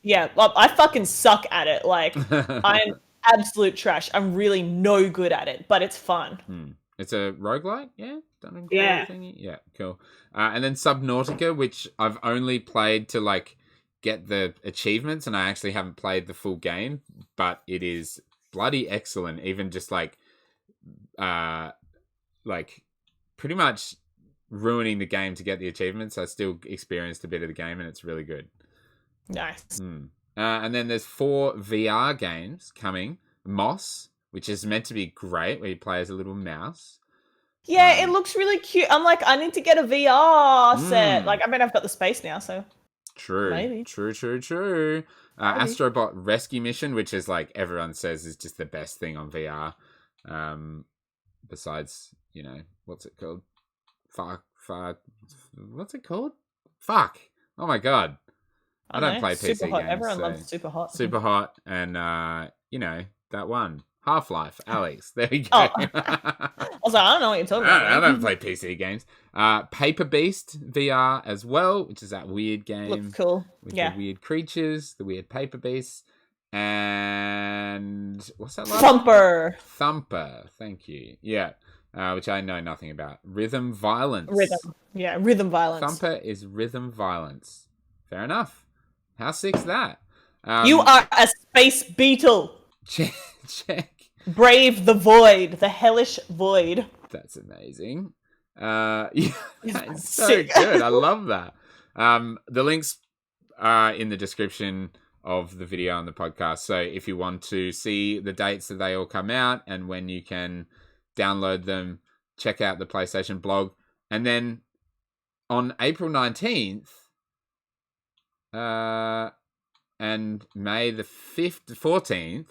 Yeah, well, I fucking suck at it. Like I'm absolute trash. I'm really no good at it, but it's fun. It's a roguelike, yeah? Yeah, cool. And then Subnautica, which I've only played to like get the achievements, and I actually haven't played the full game, but it is bloody excellent. Even just like pretty much ruining the game to get the achievements, I still experienced a bit of the game, and it's really good. Nice. And then there's 4 VR games coming. Moss, which is meant to be great, where you play as a little mouse. Yeah, it looks really cute. I'm like, I need to get a VR set. Like, I mean, I've got the space now, so. True. Maybe. True. Astrobot Rescue Mission, which is like everyone says is just the best thing on VR. Besides, what's it called? What's it called? Fuck. Oh my god. I don't play PC Super hot. games. Everyone loves Super Hot. Super Hot, and that one. Half-Life, Alex. There we go. I was like, I don't know what you're talking about. I don't play PC games. Paper Beast VR as well, which is that weird game. Looks cool. With the weird creatures, the weird paper beasts. And what's that last Thumper. one? Thumper, thank you. Yeah, which I know nothing about. Rhythm Violence. Rhythm Violence. Thumper is Rhythm Violence. Fair enough. How sick's that? You are a space beetle. Check. Brave the void, the hellish void. That's amazing. That's so good. I love that. The links are in the description of the video on the podcast. So if you want to see the dates that they all come out and when you can download them, check out the PlayStation blog. And then on April 19th, and May the 14th,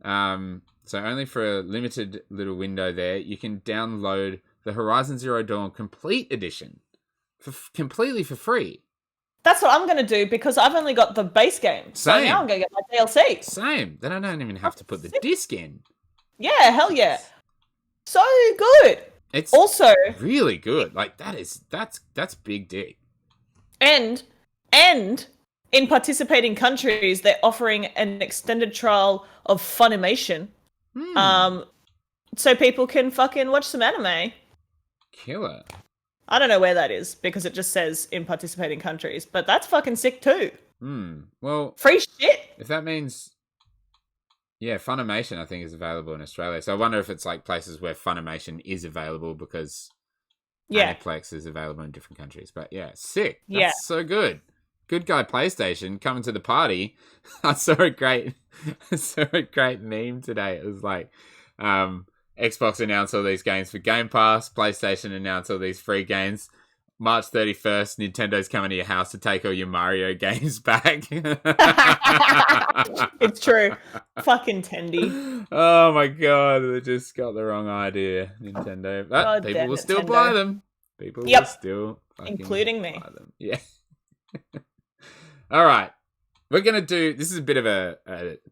so only for a limited little window there, you can download the Horizon Zero Dawn Complete Edition completely for free. That's what I'm going to do because I've only got the base game. So now I'm going to get my DLC. Same. Then I don't even have to put the disc in. Yeah, hell yeah. So good. It's also really good. Like that's big dick. And in participating countries, they're offering an extended trial of Funimation. So people can fucking watch some anime. Killer. I don't know where that is because it just says in participating countries, but that's fucking sick too. Well, free shit. If that means, Funimation I think is available in Australia. So I wonder if it's like places where Funimation is available because Aniplex is available in different countries. But sick. That's so good. Good guy PlayStation coming to the party. I saw a great meme today. It was like, Xbox announced all these games for Game Pass. PlayStation announced all these free games. March 31st, Nintendo's coming to your house to take all your Mario games back. It's true. Fucking Tendy. Oh my god, they just got the wrong idea, Nintendo. But people will still buy them. People will still including me. Buy them. Yeah. All right. We're going to do, this is a bit of a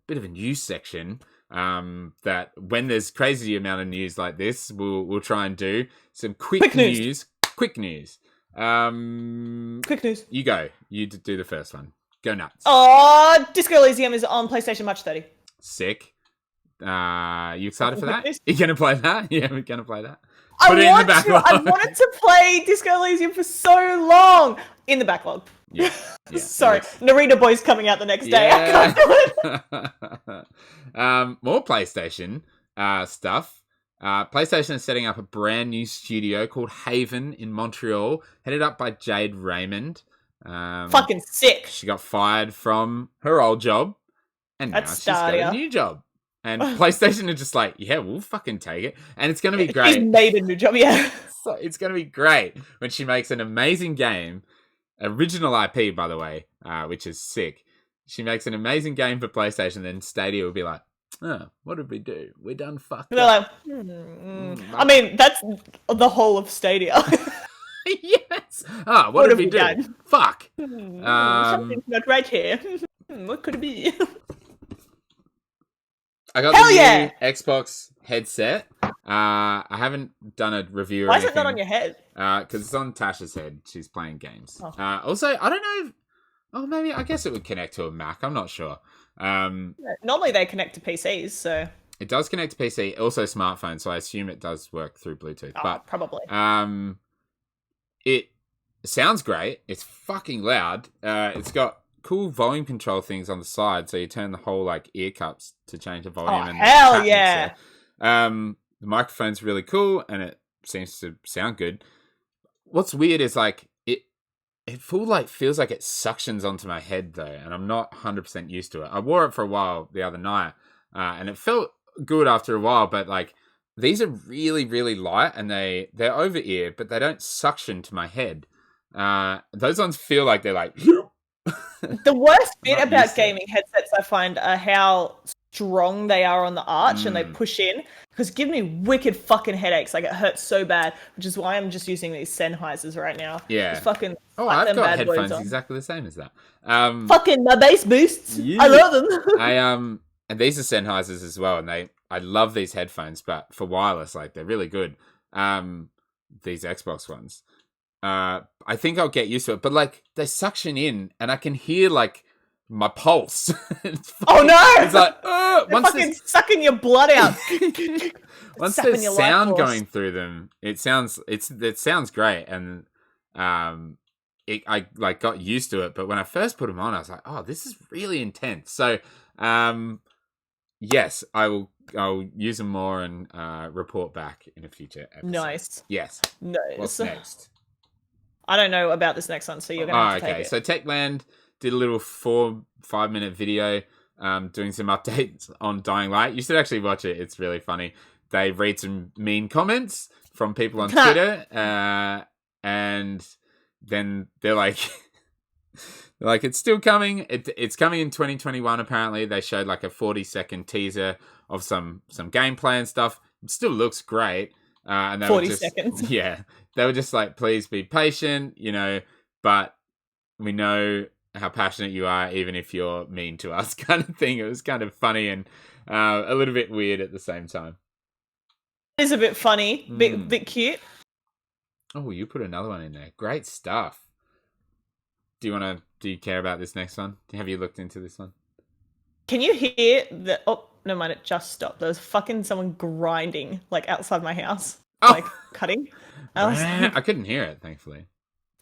news section. that when there's crazy amount of news like this, we'll try and do some quick news. Quick news. Quick news. You go. You do the first one. Go nuts. Oh, Disco Elysium is on PlayStation March 30. Sick. You excited for that? You gonna play that? Yeah, we're gonna play that. I wanted to play Disco Elysium for so long. In the backlog. Yeah. Sorry, Narita Boy's coming out the next day. I can't do it. More PlayStation stuff. PlayStation is setting up a brand new studio called Haven in Montreal, headed up by Jade Raymond. Fucking sick. She got fired from her old job, and now she's got a new job. And PlayStation are just like, yeah, we'll fucking take it. And it's going to be great. She's made a new job, yeah. So it's going to be great when she makes an amazing game, original IP, by the way, which is sick. She makes an amazing game for PlayStation, then Stadia will be like, oh, what did we do? We done fucked They're up. Like, I mean, that's the whole of Stadia. Yes. Oh, what did we do? Done? Fuck. Something's not right here. What could it be? I got the new Xbox headset. I haven't done a review or anything. Why is it not on your head? Because it's on Tasha's head. She's playing games. Oh. Also, I don't know if... Oh, maybe... I guess it would connect to a Mac. I'm not sure. Normally they connect to PCs, so... It does connect to PC. Also smartphone, so I assume it does work through Bluetooth. Oh, but probably. It sounds great. It's fucking loud. It's got cool volume control things on the side, so you turn the whole like ear cups to change the volume. Oh, hell yeah! The microphone's really cool, and it seems to sound good. What's weird is like it feels like it suctions onto my head though, and I'm not 100% used to it. I wore it for a while the other night, and it felt good after a while, but like these are really, really light, and they're over ear, but they don't suction to my head. Those ones feel like they're like. The worst bit about gaming headsets, I find, are how strong they are on the arch and they push in. Because give me wicked fucking headaches. Like, it hurts so bad, which is why I'm just using these Sennheisers right now. Yeah. Just fucking I've got headphones exactly the same as that. Fucking my bass boosts. Yeah. I love them. And these are Sennheisers as well, and I love these headphones, but for wireless, like, they're really good. These Xbox ones. I think I'll get used to it, but like they suction in, and I can hear like my pulse. Oh no! It's like once fucking sucking your blood out. Once there's sound going through them, it sounds great, and I like got used to it. But when I first put them on, I was like, oh, this is really intense. So yes, I'll use them more and report back in a future episode. Nice. Yes. Nice. What's next? I don't know about this next one, so you're going to have to take it. So Techland did a little 4-5 minute video doing some updates on Dying Light. You should actually watch it. It's really funny. They read some mean comments from people on Twitter, and then they're like, it's still coming. It's coming in 2021, apparently. They showed like a 40-second teaser of some gameplay and stuff. It still looks great. And they 40 seconds. Yeah. They were just like, please be patient, but we know how passionate you are, even if you're mean to us, kind of thing. It was kind of funny and a little bit weird at the same time. It is a bit funny, bit cute. Oh, you put another one in there. Great stuff. Do you care about this next one? Have you looked into this one? Can you hear the... Oh, never mind, it just stopped. There was fucking someone grinding, like, outside my house. Like, cutting. I couldn't hear it, thankfully.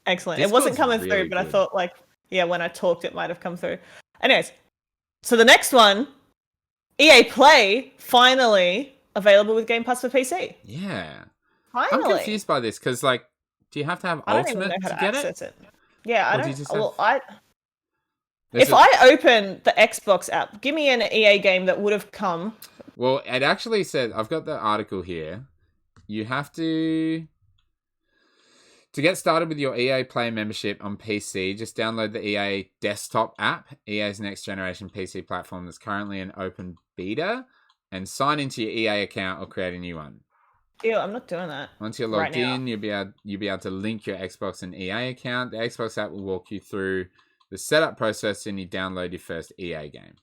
Excellent. It wasn't coming through, but I thought, like, yeah, when I talked, it might have come through. Anyways, so the next one, EA Play, finally available with Game Pass for PC. Yeah. Finally. I'm confused by this, because, like, do you have to have Ultimate to get it? Yeah, I don't... Well, if I open the Xbox app, give me an EA game that would have come. Well, it actually said, I've got the article here. You have to get started with your EA Play membership on PC, just download the EA desktop app, EA's next generation PC platform that's currently in open beta, and sign into your EA account or create a new one. Ew, I'm not doing that. Once you're logged in, you'll be able to link your Xbox and EA account. The Xbox app will walk you through the setup process and you download your first EA game.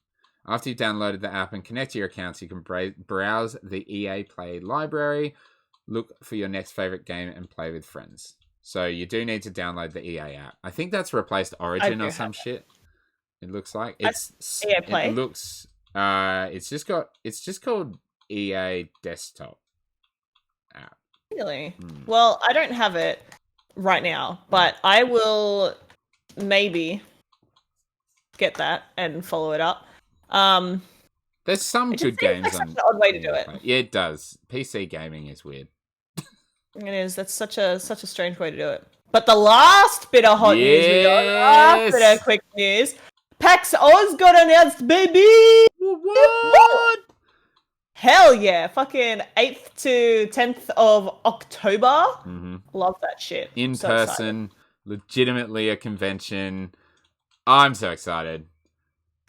After you've downloaded the app and connect to your accounts, you can browse the EA Play library, look for your next favorite game, and play with friends. So you do need to download the EA app. I think that's replaced Origin or some shit. It looks like it's EA Play. It looks. It's just called EA Desktop app. Really? Well, I don't have it right now, but I will maybe get that and follow it up. There's some good games like on. Such an odd way to do it. Yeah, it does. PC gaming is weird. It is. That's such a strange way to do it. But the last bit of hot news we got, last bit of quick news. PAX Oz got announced, baby! What? Hell yeah. Fucking 8th to 10th of October. Mm-hmm. Love that shit. In person, legitimately a convention. I'm so excited.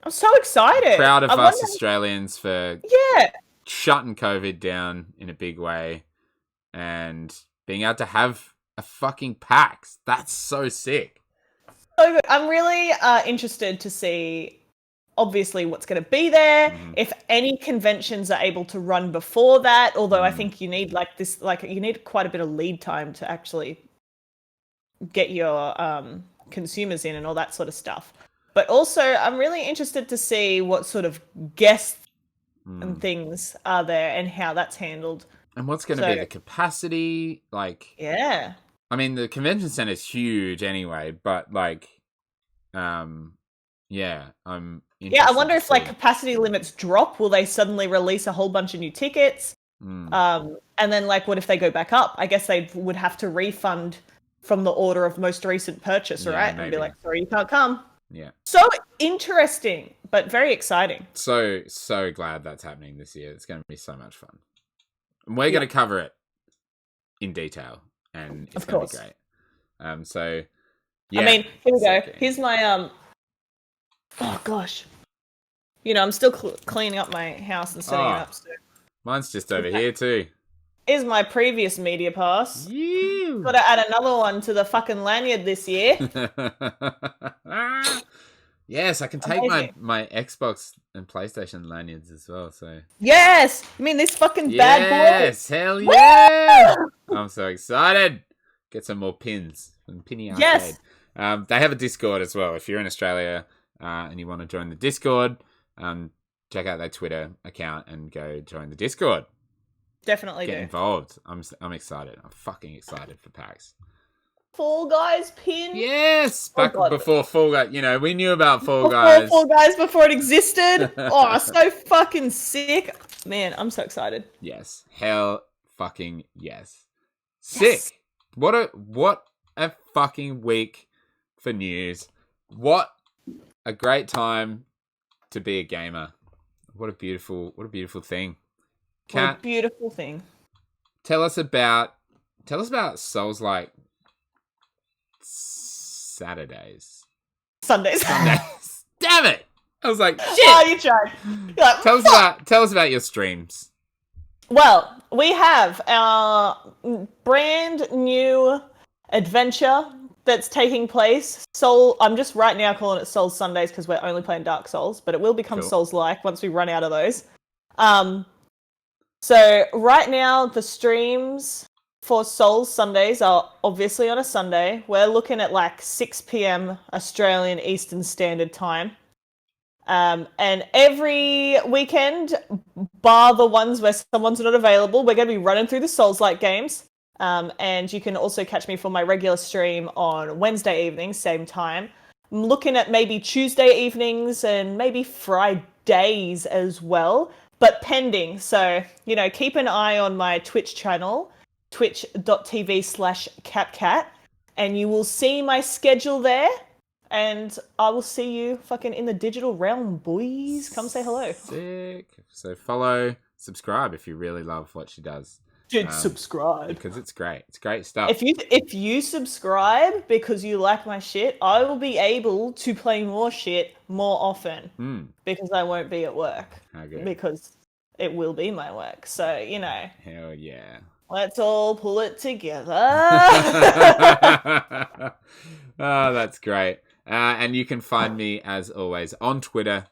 I'm so excited. Proud of us Australians for shutting COVID down in a big way and being able to have a fucking PAX. That's so sick. So good. I'm really interested to see, obviously, what's going to be there. If any conventions are able to run before that, although I think you need you need quite a bit of lead time to actually get your consumers in and all that sort of stuff. But also, I'm really interested to see what sort of guests and things are there and how that's handled. And what's going to be the capacity? Yeah. I mean, the convention center is huge anyway, but I'm I wonder if capacity limits drop. Will they suddenly release a whole bunch of new tickets? And then what if they go back up? I guess they would have to refund from the order of most recent purchase, right? Maybe. And be like, sorry, you can't come. Yeah. So interesting, but very exciting. So glad that's happening this year. It's going to be so much fun. And we're going to cover it in detail. And it's going to be great. I mean, here we go. Okay. Here's my oh gosh, I'm still cleaning up my house and setting it up. So. Mine's just over here too. Here's my previous media pass. Got to add another one to the fucking lanyard this year. Yes, I can take my Xbox and PlayStation lanyards as well. So yes, I mean this fucking bad boy. Yes, hell yeah! I'm so excited. Get some more pins from Pinny Arcade. Yes. They have a Discord as well. If you're in Australia and you want to join the Discord, check out their Twitter account and go join the Discord. Definitely get involved. I'm excited. I'm fucking excited for PAX. Fall Guys pin. Yes, back before Fall Guys. We knew about Fall Guys. Fall Guys before it existed. Oh, so fucking sick, man! I'm so excited. Yes, hell, fucking yes. Sick. Yes. What a fucking week for news. What a great time to be a gamer. What a beautiful thing. Kat, what a beautiful thing. Tell us about Souls-like Sundays. Damn it! I was like, shit. Oh, you tried. You're like, tell us about your streams. Well, we have our brand new adventure that's taking place. I'm just right now calling it Souls Sundays because we're only playing Dark Souls, but it will become Souls-like once we run out of those. So right now the streams for Souls Sundays are obviously on a Sunday. We're looking at 6 p.m. Australian Eastern Standard Time. And every weekend, bar the ones where someone's not available, we're going to be running through the Souls-like games. And you can also catch me for my regular stream on Wednesday evenings, same time. I'm looking at maybe Tuesday evenings and maybe Fridays as well, but pending. So, keep an eye on my Twitch channel, twitch.tv/CapCat, and you will see my schedule there. And I will see you fucking in the digital realm, boys. Come say hello. Sick. So follow, subscribe if you really love what she does. Dude, subscribe. Because it's great. It's great stuff. If you subscribe because you like my shit, I will be able to play more shit more often. Because I won't be at work. How good. Because it will be my work. So, Hell yeah. Let's all pull it together. Oh, that's great. And you can find me, as always, on Twitter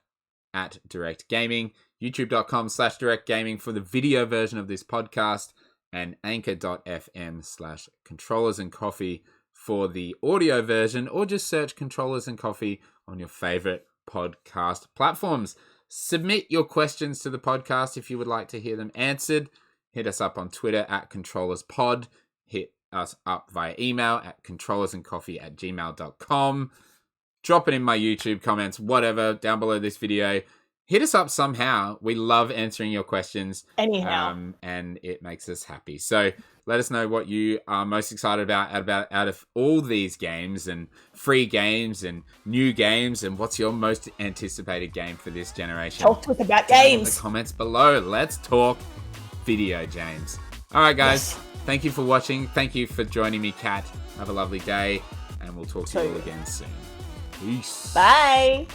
at Direct Gaming, youtube.com/Direct Gaming for the video version of this podcast, and anchor.fm/Controllers and Coffee for the audio version, or just search Controllers and Coffee on your favorite podcast platforms. Submit your questions to the podcast if you would like to hear them answered. Hit us up on Twitter at ControllersPod. Hit us up via email at controllersandcoffee@gmail.com. Drop it in my YouTube comments, whatever, down below this video. Hit us up somehow. We love answering your questions. Anyhow. And it makes us happy. So let us know what you are most excited about out of all these games and free games and new games, and what's your most anticipated game for this generation. Talk to us about games. In the comments below. Let's talk video games. All right, guys. Yes. Thank you for watching. Thank you for joining me, Kat. Have a lovely day, and we'll talk to you all again soon. Peace. Bye.